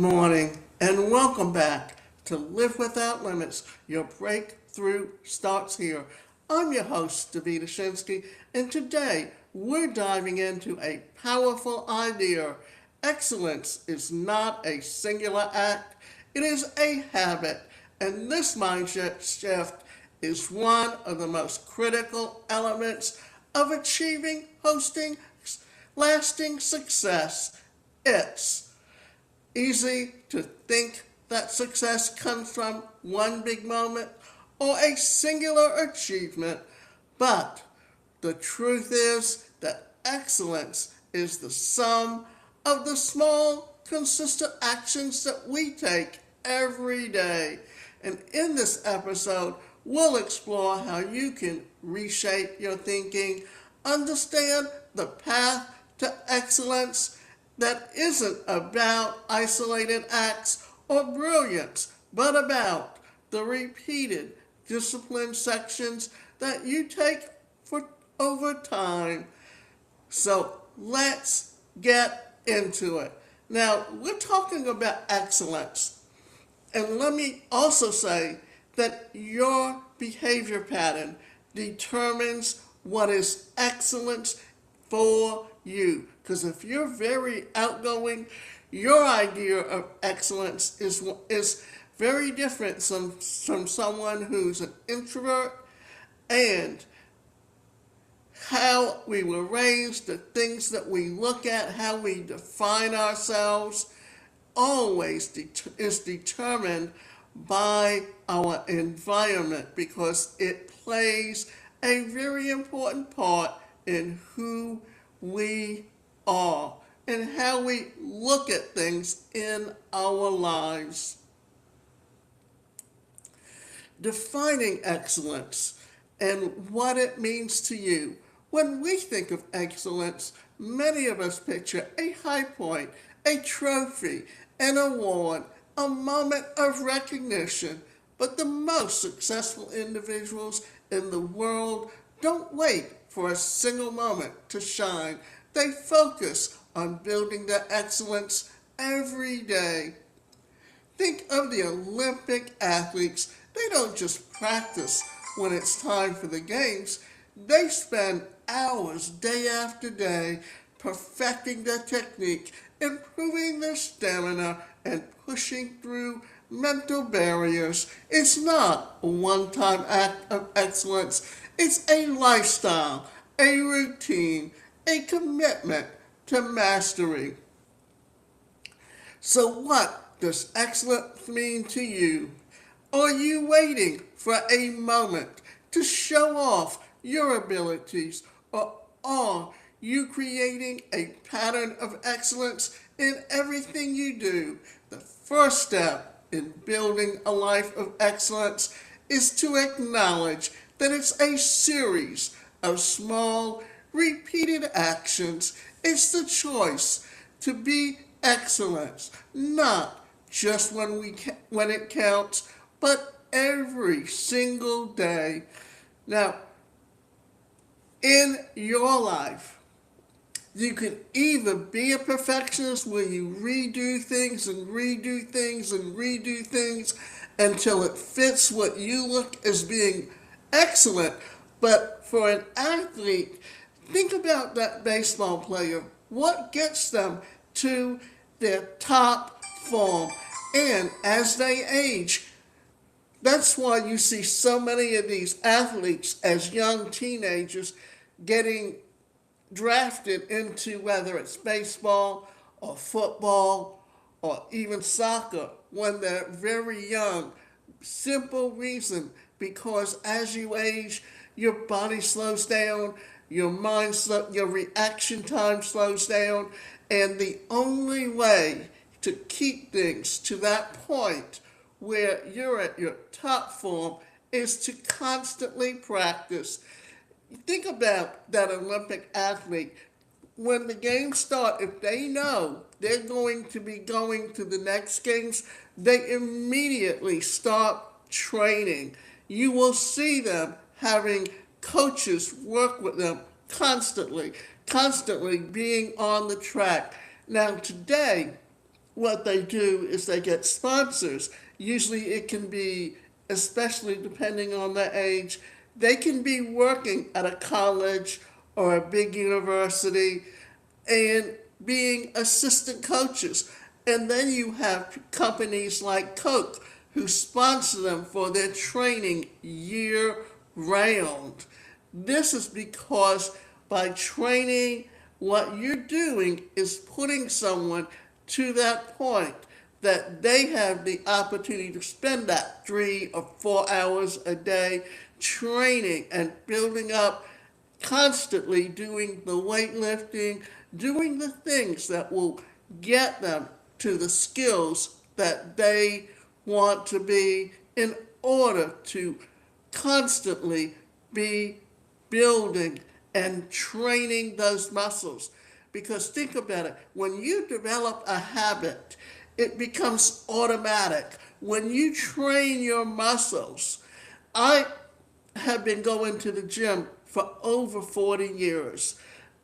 morning, and welcome back to Live Without Limits. Your breakthrough starts here. I'm your host, Davida Shinsky, and today we're diving into a powerful idea. Excellence is not a singular act, it is a habit, and this mindset shift is one of the most critical elements of achieving hosting lasting success. It's easy to think that success comes from one big moment or a singular achievement, but the truth is that excellence is the sum of the small, consistent actions that we take every day. And in this episode, we'll explore how you can reshape your thinking, understand the path to excellence that isn't about isolated acts or brilliance, but about the repeated discipline sections that you take for over time. So let's get into it. Now, we're talking about excellence. And let me also say that your behavior pattern determines what is excellence for you. Because if you're very outgoing, your idea of excellence is very different from someone who's an introvert. And how we were raised, the things that we look at, how we define ourselves, always is determined by our environment because it plays a very important part in who we are and how we look at things in our lives. Defining excellence and what it means to you. When we think of excellence, many of us picture a high point, a trophy, an award, a moment of recognition. But the most successful individuals in the world don't wait for a single moment to shine. They focus on building their excellence every day. Think of the Olympic athletes. They don't just practice when it's time for the games. They spend hours day after day perfecting their technique, improving their stamina, and pushing through mental barriers. It's not a one-time act of excellence. It's a lifestyle, a routine, a commitment to mastery. So what does excellence mean to you? Are you waiting for a moment to show off your abilities, or are you creating a pattern of excellence in everything you do? The first step in building a life of excellence is to acknowledge that it's a series of small, repeated actions. It's the choice to be excellent, not just when it counts, but every single day. Now, in your life, you can either be a perfectionist where you redo things and redo things and redo things until it fits what you look as being excellent. But for an athlete, think about that baseball player. What gets them to their top form? And as they age, that's why you see so many of these athletes as young teenagers getting drafted into whether it's baseball or football or even soccer when they're very young. Simple reason, because as you age, your body slows down, your reaction time slows down, and the only way to keep things to that point where you're at your top form is to constantly practice. Think about that Olympic athlete. When the games start, if they know they're going to be going to the next games, they immediately start training. You will see them having coaches work with them constantly being on the track. Now today, what they do is they get sponsors. Usually it can be, especially depending on the age, they can be working at a college or a big university and being assistant coaches. And then you have companies like Coke who sponsor them for their training year round. This is because by training, what you're doing is putting someone to that point that they have the opportunity to spend that 3 or 4 hours a day training and building up, constantly doing the weightlifting, doing the things that will get them to the skills that they want to be in order to constantly be building and training those muscles. Because think about it, when you develop a habit, it becomes automatic. When you train your muscles, I have been going to the gym for over 40 years.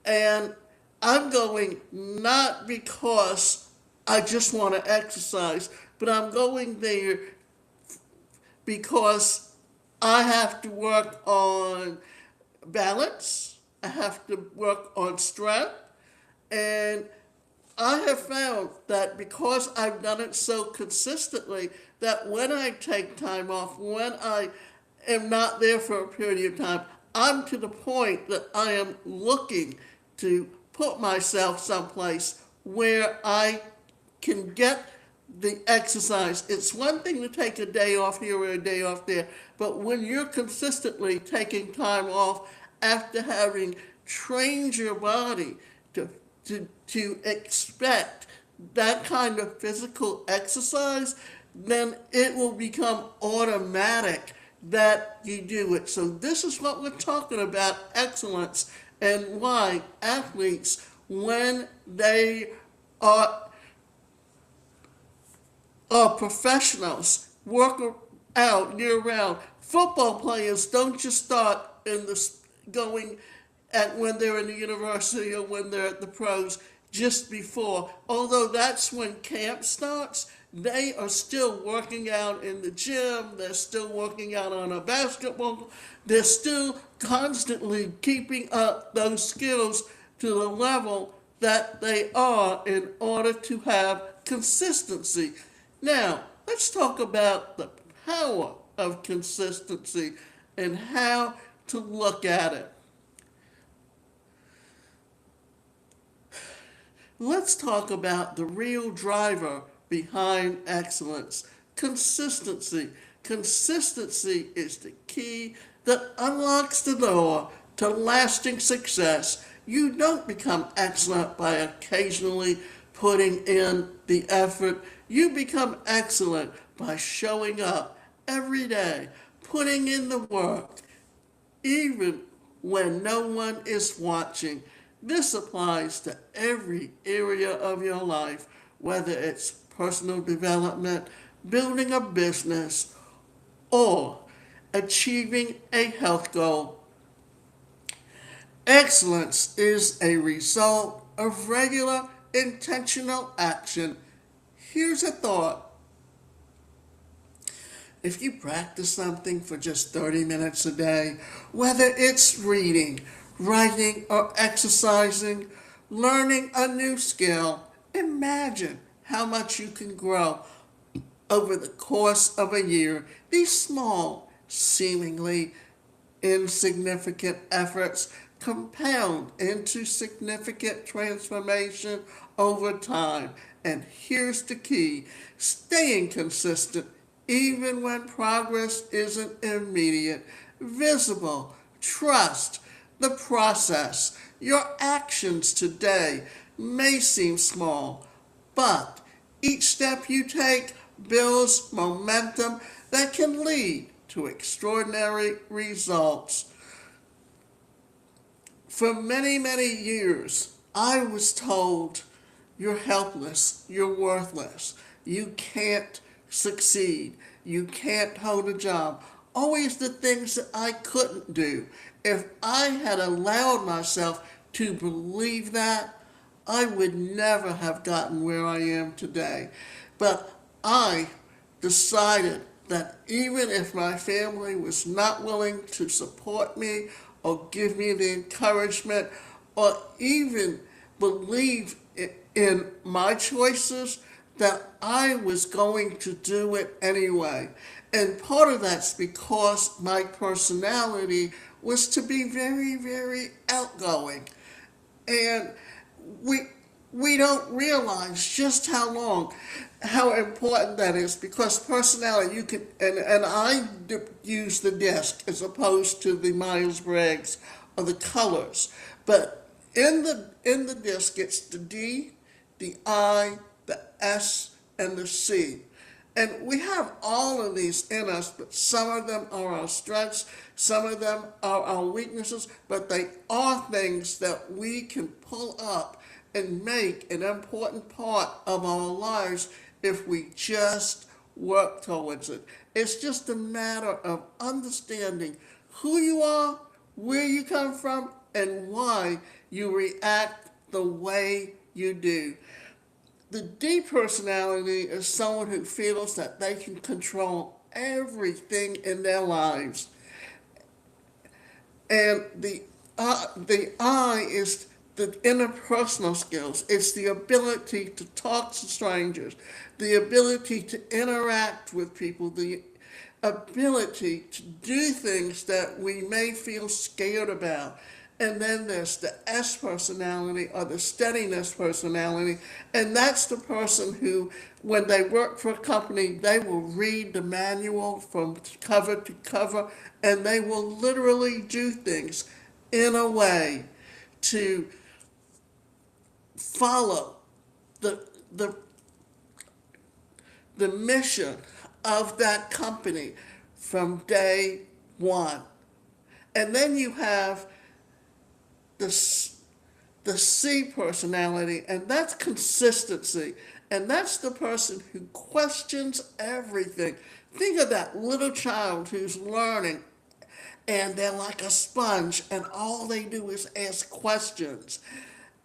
And I'm going not because I just want to exercise, but I'm going there because I have to work on balance, I have to work on strength, and I have found that because I've done it so consistently, that when I take time off, when I am not there for a period of time, I'm to the point that I am looking to put myself someplace where I can get the exercise. It's one thing to take a day off here or a day off there, but when you're consistently taking time off after having trained your body to expect that kind of physical exercise, then it will become automatic that you do it. So this is what we're talking about, excellence, and why athletes, when they are professionals, work out year round. Football players don't just start in the going at when they're in the university or when they're at the pros just before. Although that's when camp starts, they are still working out in the gym, they're still working out on a basketball, they're still constantly keeping up those skills to the level that they are in order to have consistency. Now, let's talk about the power of consistency and how to look at it. Let's talk about the real driver behind excellence. Consistency. Consistency is the key that unlocks the door to lasting success. You don't become excellent by occasionally putting in the effort. You become excellent by showing up every day, putting in the work, even when no one is watching. This applies to every area of your life, whether it's personal development, building a business, or achieving a health goal. Excellence is a result of regular, intentional action. Here's a thought. If you practice something for just 30 minutes a day, whether it's reading, writing, or exercising, learning a new skill, imagine how much you can grow over the course of a year. These small, seemingly insignificant efforts compound into significant transformation over time. And here's the key: staying consistent even when progress isn't immediate. Visible. Trust the process. Your actions today may seem small, but each step you take builds momentum that can lead to extraordinary results. For many, many years, I was told, you're helpless, you're worthless, you can't succeed, you can't hold a job. Always the things that I couldn't do. If I had allowed myself to believe that, I would never have gotten where I am today. But I decided that even if my family was not willing to support me or give me the encouragement or even believe in my choices, that I was going to do it anyway. And part of that's because my personality was to be very, very outgoing. And we we don't realize just how important that is, because personality, you can, and I use the disc as opposed to the Myers-Briggs or the colors, but in the disc it's the D, the I, the S, and the C. And we have all of these in us, but some of them are our strengths, some of them are our weaknesses, but they are things that we can pull up and make an important part of our lives if we just work towards it. It's just a matter of understanding who you are, where you come from, and why you react the way you do. The D personality is someone who feels that they can control everything in their lives. And the I is the interpersonal skills. It's the ability to talk to strangers, the ability to interact with people, the ability to do things that we may feel scared about. And then there's the S personality, or the steadiness personality. And that's the person who, when they work for a company, they will read the manual from cover to cover, and they will literally do things in a way to follow the, the, the mission of that company from day one. And then you have the, the C personality, and that's consistency. And that's the person who questions everything. Think of that little child who's learning, and they're like a sponge, and all they do is ask questions.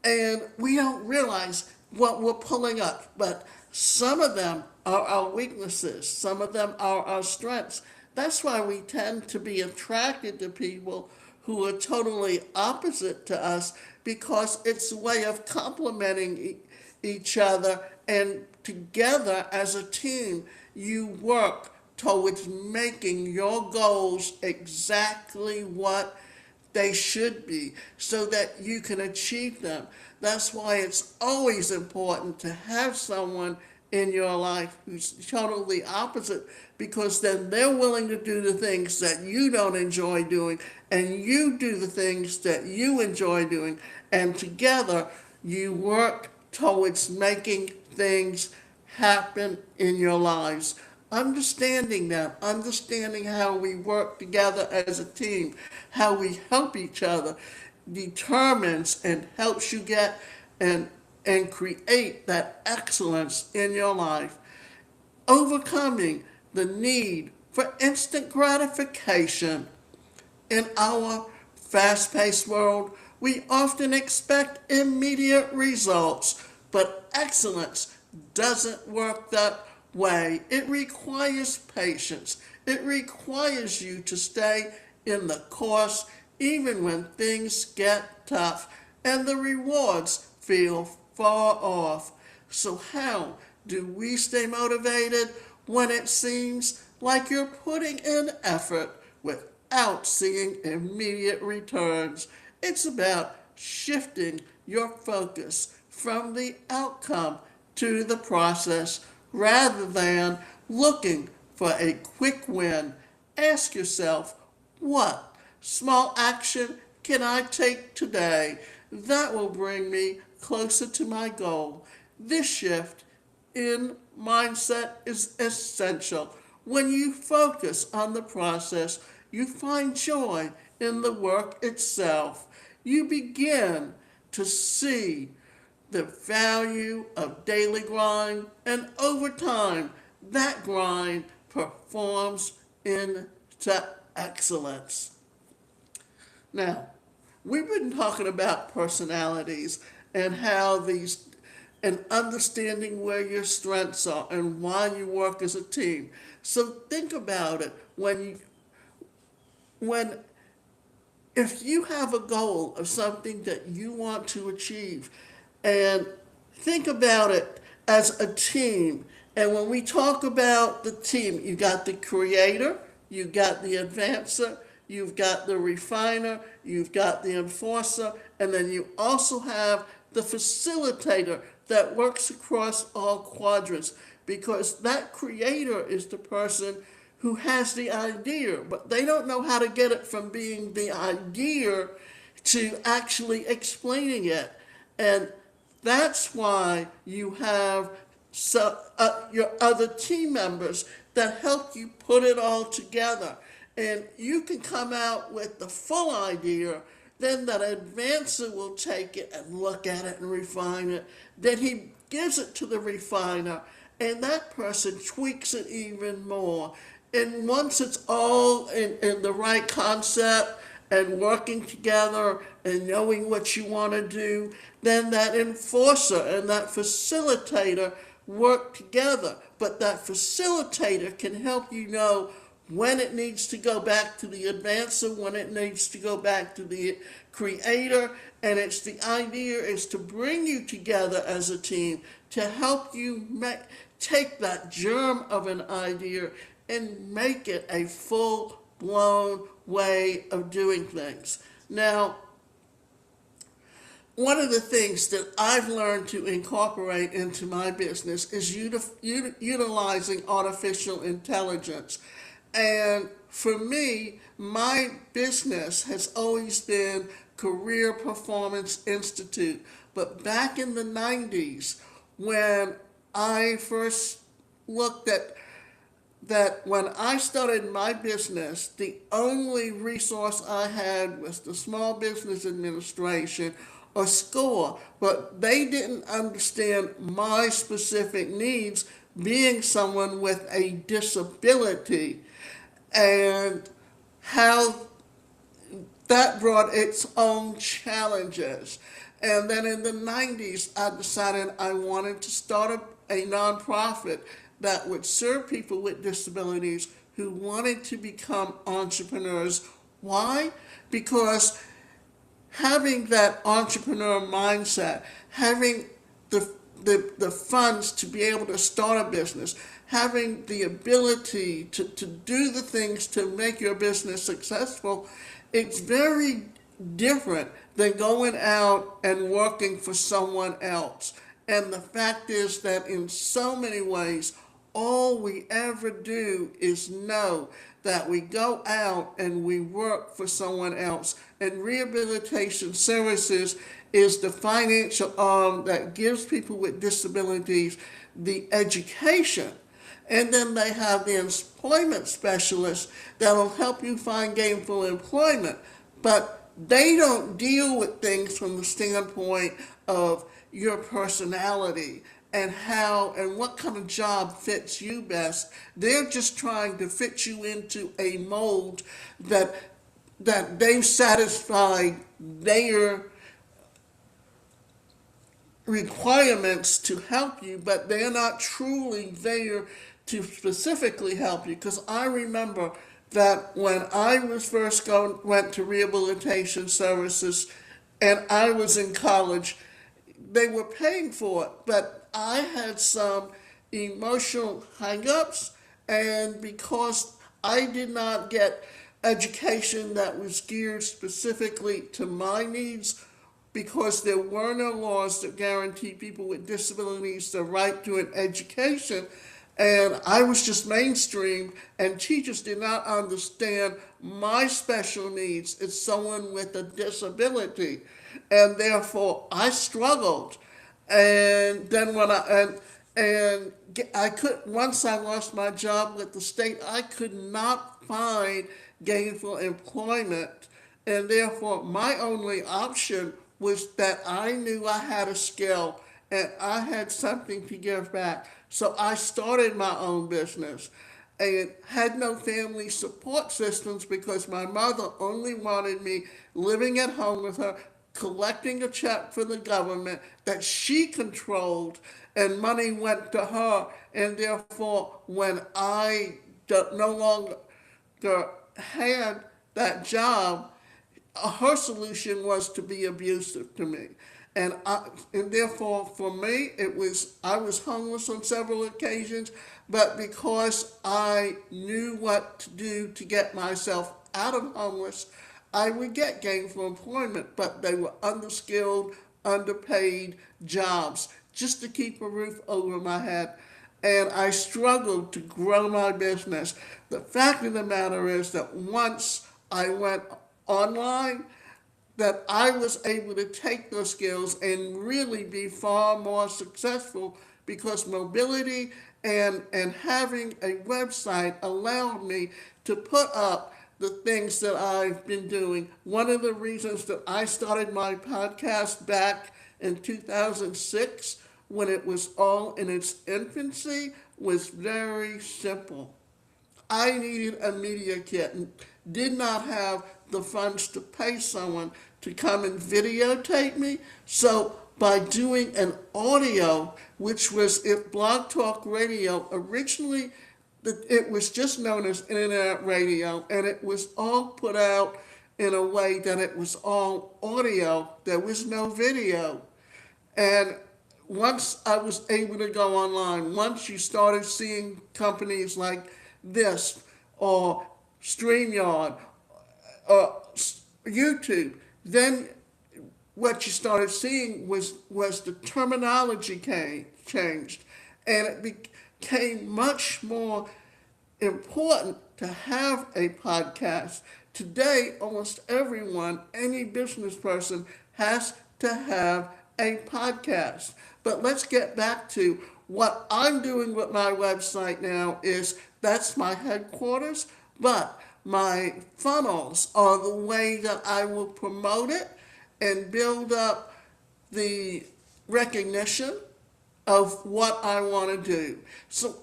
And we don't realize what we're pulling up, but some of them are our weaknesses, some of them are our strengths. That's why we tend to be attracted to people who are totally opposite to us, because it's a way of complementing each other, and together as a team you work towards making your goals exactly what they should be so that you can achieve them. That's why it's always important to have someone in your life who's totally opposite, because then they're willing to do the things that you don't enjoy doing, and you do the things that you enjoy doing, and together you work towards making things happen in your lives. Understanding that, understanding how we work together as a team, how we help each other, determines and helps you get and create that excellence in your life. Overcoming the need for instant gratification. In our fast-paced world, we often expect immediate results, but excellence doesn't work that way. It requires patience. It requires you to stay in the course even when things get tough and the rewards feel far off. So how do we stay motivated when it seems like you're putting in effort without seeing immediate returns? It's about shifting your focus from the outcome to the process rather than looking for a quick win. Ask yourself, what small action can I take today that will bring me closer to my goal? This shift in mindset is essential. When you focus on the process, you find joy in the work itself. You begin to see the value of daily grind, and over time, that grind performs into excellence. Now, we've been talking about personalities, and how these and understanding where your strengths are and why you work as a team. So think about it when if you have a goal of something that you want to achieve, and think about it as a team. And when we talk about the team, you got the creator, you got the advancer, you've got the refiner, you've got the enforcer, and then you also have the facilitator that works across all quadrants, because that creator is the person who has the idea, but they don't know how to get it from being the idea to actually explaining it. And that's why you have your other team members that help you put it all together. And you can come out with the full idea, then that advancer will take it and look at it and refine it. Then he gives it to the refiner, and that person tweaks it even more. And once it's all in the right concept and working together and knowing what you want to do, then that enforcer and that facilitator work together. But that facilitator can help you know when it needs to go back to the advancer, when it needs to go back to the creator. And it's the idea is to bring you together as a team to help you take that germ of an idea and make it a full-blown way of doing things. Now, one of the things that I've learned to incorporate into my business is utilizing artificial intelligence. And for me, my business has always been Career Performance Institute. But back in the 90s, when I first looked at that when I started my business, the only resource I had was the Small Business Administration or SCORE, but they didn't understand my specific needs being someone with a disability, and how that brought its own challenges. And then in the 90s, I decided I wanted to start a nonprofit that would serve people with disabilities who wanted to become entrepreneurs. Why? Because having that entrepreneur mindset, having the funds to be able to start a business, having the ability to do the things to make your business successful, it's very different than going out and working for someone else. And the fact is that in so many ways, all we ever do is know that we go out and we work for someone else. And rehabilitation services is the financial arm that gives people with disabilities the education. And then they have the employment specialists that will help you find gainful employment. But they don't deal with things from the standpoint of your personality and how and what kind of job fits you best. They're just trying to fit you into a mold that they've satisfied their requirements to help you, but they're not truly there to specifically help you. Because I remember that when I was first went to rehabilitation services and I was in college, they were paying for it, but I had some emotional hang-ups, and because I did not get education that was geared specifically to my needs, because there were no laws that guarantee people with disabilities the right to an education, and I was just mainstream, and teachers did not understand my special needs as someone with a disability, and therefore I struggled. And then I could, once I lost my job with the state, I could not find gainful employment, and therefore my only option was that I knew I had a skill and I had something to give back. So I started my own business and had no family support systems because my mother only wanted me living at home with her, collecting a check for the government that she controlled, and money went to her. And therefore, when I no longer had that job, her solution was to be abusive to me. And therefore, for me, I was homeless on several occasions, but because I knew what to do to get myself out of homeless, I would get gainful employment, but they were underskilled, underpaid jobs just to keep a roof over my head. And I struggled to grow my business. The fact of the matter is that once I went online, that I was able to take those skills and really be far more successful, because mobility and having a website allowed me to put up the things that I've been doing. One of the reasons that I started my podcast back in 2006, when it was all in its infancy, was very simple. I needed a media kit and did not have the funds to pay someone to come and videotape me. So by doing an audio, which was if Blog Talk Radio originally, it was just known as internet radio, and it was all put out in a way that it was all audio. There was no video. And once I was able to go online, once you started seeing companies like this or StreamYard or YouTube, then what you started seeing was the terminology changed, and it became much more important to have a podcast. Today, almost everyone, any business person, has to have a podcast. But let's get back to what I'm doing with my website now. That's my headquarters, but my funnels are the way that I will promote it and build up the recognition of what I want to do. So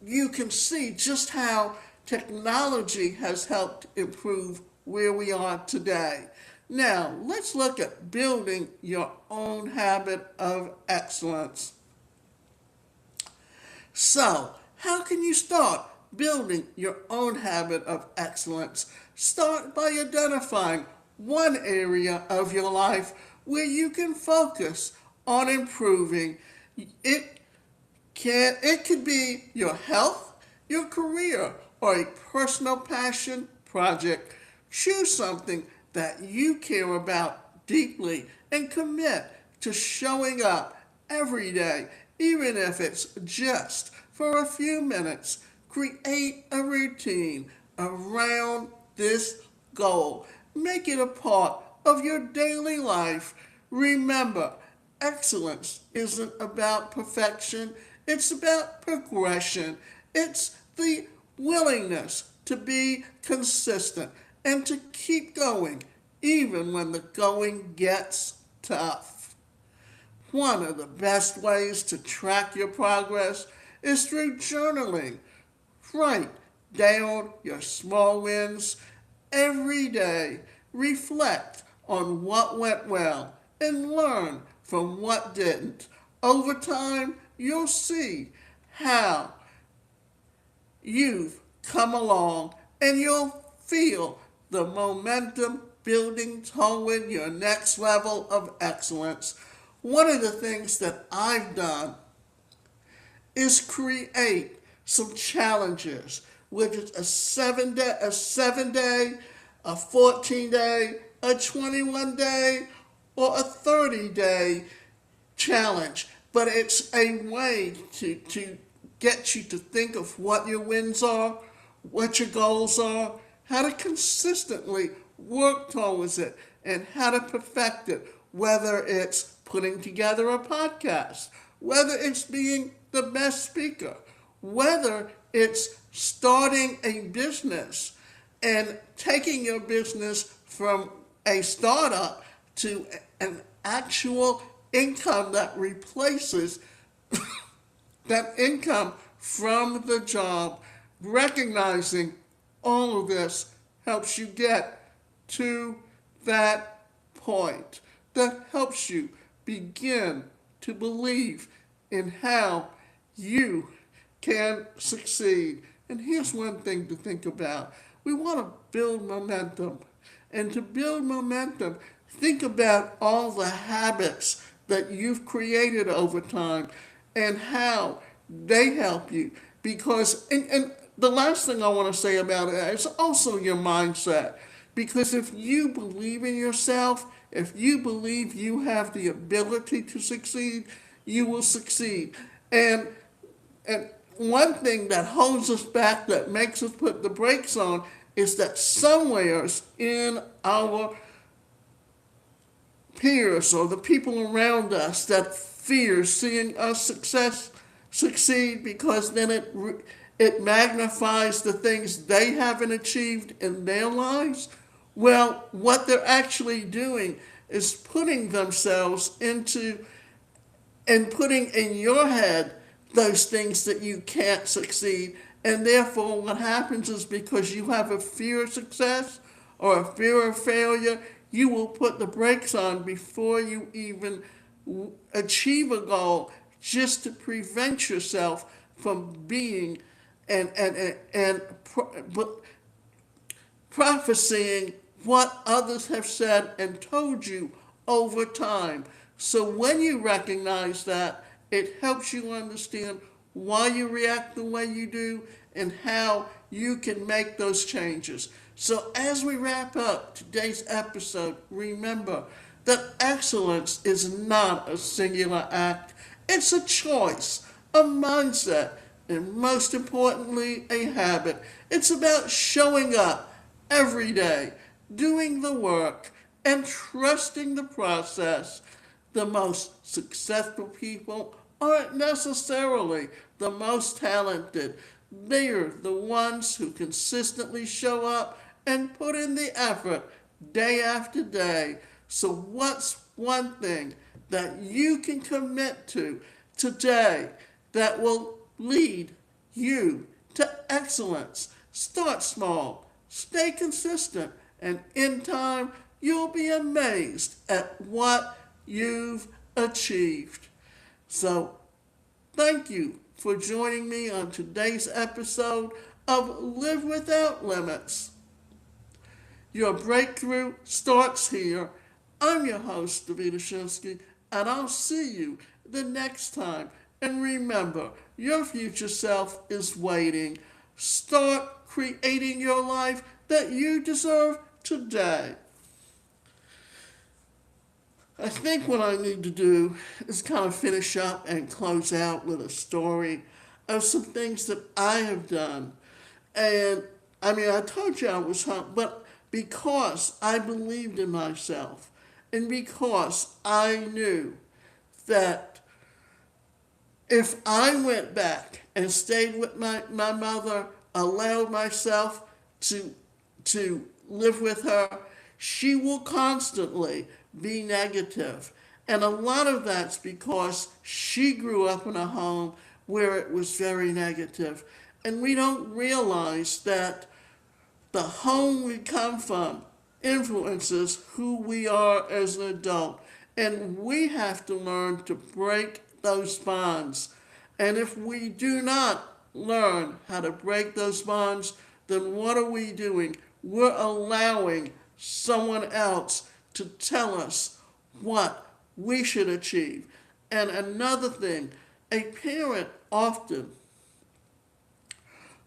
you can see just how technology has helped improve where we are today. Now, let's look at building your own habit of excellence. So, how can you start building your own habit of excellence? Start by identifying one area of your life where you can focus on improving. It could be your health, your career, or a personal passion project. Choose something that you care about deeply and commit to showing up every day, even if it's just for a few minutes. Create a routine around this goal. Make it a part of your daily life. Remember, excellence isn't about perfection, it's about progression. It's the willingness to be consistent and to keep going even when the going gets tough. One of the best ways to track your progress is through journaling. Write down your small wins every day. Reflect on what went well and learn from what didn't. Over time, you'll see how you've come along, and you'll feel the momentum building toward your next level of excellence. One of the things that I've done is create some challenges, which is a 7-day, a 14-day, a 21-day, or a 30-day challenge. But it's a way to get you to think of what your wins are, what your goals are, how to consistently work towards it, and how to perfect it, whether it's putting together a podcast, whether it's being the best speaker, whether it's starting a business and taking your business from a startup to an actual income that replaces that income from the job. Recognizing all of this helps you get to that point. that helps you begin to believe in how you can succeed. And here's one thing to think about. We want to build momentum. And to build momentum, think about all the habits that you've created over time and how they help you. Because, and the last thing I want to say about it is also your mindset. Because if you believe in yourself, if you believe you have the ability to succeed, you will succeed. And one thing that holds us back, that makes us put the brakes on, is that somewhere in our peers or the people around us that fear seeing us succeed, because then it magnifies the things they haven't achieved in their lives. Well, what they're actually doing is putting themselves into and putting in your head those things that you can't succeed. And therefore, what happens is, because you have a fear of success or a fear of failure, you will put the brakes on before you even achieve a goal, just to prevent yourself from being and prophesying what others have said and told you over time. So when you recognize that, it helps you understand why you react the way you do and how you can make those changes. So as we wrap up today's episode, remember that excellence is not a singular act. It's a choice, a mindset, and most importantly, a habit. It's about showing up every day, doing the work, and trusting the process. The most successful people aren't necessarily the most talented. They're the ones who consistently show up and put in the effort day after day. So what's one thing that you can commit to today that will lead you to excellence? Start small, stay consistent, and in time you'll be amazed at what you've achieved. So, thank you for joining me on today's episode of Live Without Limits. Your breakthrough starts here. I'm your host, David Ashinsky, and I'll see you the next time. And remember, your future self is waiting. Start creating your life that you deserve today. I think what I need to do is kind of finish up and close out with a story of some things that I have done. And I mean, I told you I was home, but because I believed in myself and because I knew that if I went back and stayed with my mother, allowed myself to live with her, she will constantly be negative. And a lot of that's because she grew up in a home where it was very negative. And we don't realize that the home we come from influences who we are as an adult. And we have to learn to break those bonds. And if we do not learn how to break those bonds, then what are we doing? We're allowing someone else to tell us what we should achieve. And another thing, a parent often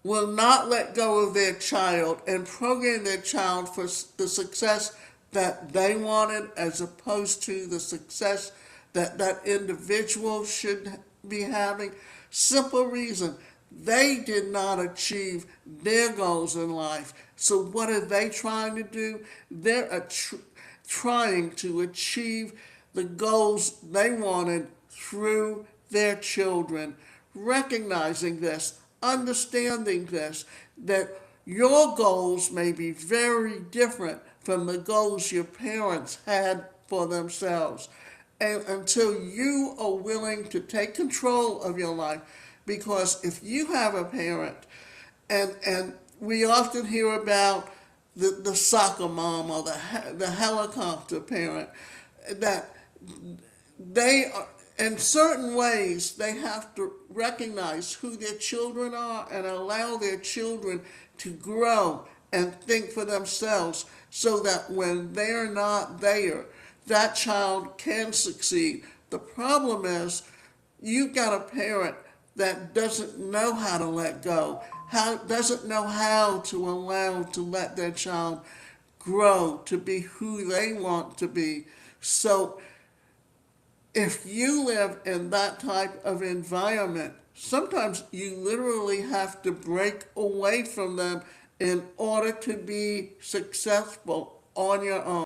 will not let go of their child and program their child for the success that they wanted, as opposed to the success that that individual should be having. Simple reason, they did not achieve their goals in life. So what are they trying to do? They're trying to achieve the goals they wanted through their children. Recognizing this, understanding this, that your goals may be very different from the goals your parents had for themselves. And until you are willing to take control of your life, because if you have a parent, and we often hear about the soccer mom or the helicopter parent, that they are, in certain ways, they have to recognize who their children are and allow their children to grow and think for themselves so that when they're not there, that child can succeed. The problem is you've got a parent that doesn't know how to let go, doesn't know how to allow to let their child grow to be who they want to be. So if you live in that type of environment, sometimes you literally have to break away from them in order to be successful on your own.